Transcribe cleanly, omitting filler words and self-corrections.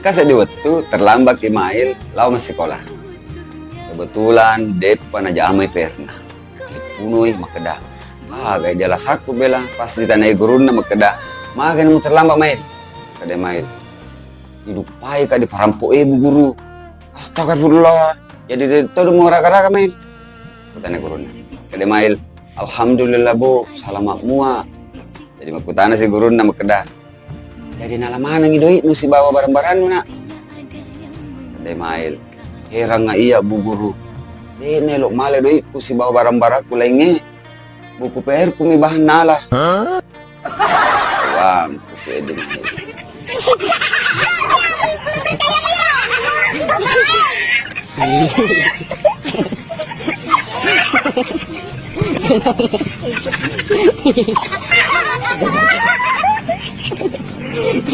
Kasi di waktu terlambat Imail, lau masih sekolah. Kebetulan depan aja amai perna. Punui makeda. Gaya dia lasaku bela pas ditanai guruna makeda. Makan mu terlambat mail. Kada mail. Hidupai kadi perampok ibu guru. Astagfirullah. Jadi tahu mau raka-raka mail. Kutanya guruna. Kada mail. Alhamdulillah bu, selamat mua. Jadi makutana si guruna makeda. Jadi nala mana ngidoi nu si bawa barang-barang nu nak. Kada mail. Herang nga iya bu guru. Ini lo male doi ku si bawa barang-barang ku lainnya. Buku PR ku mi bahan nala. Wah, ku si edi mail.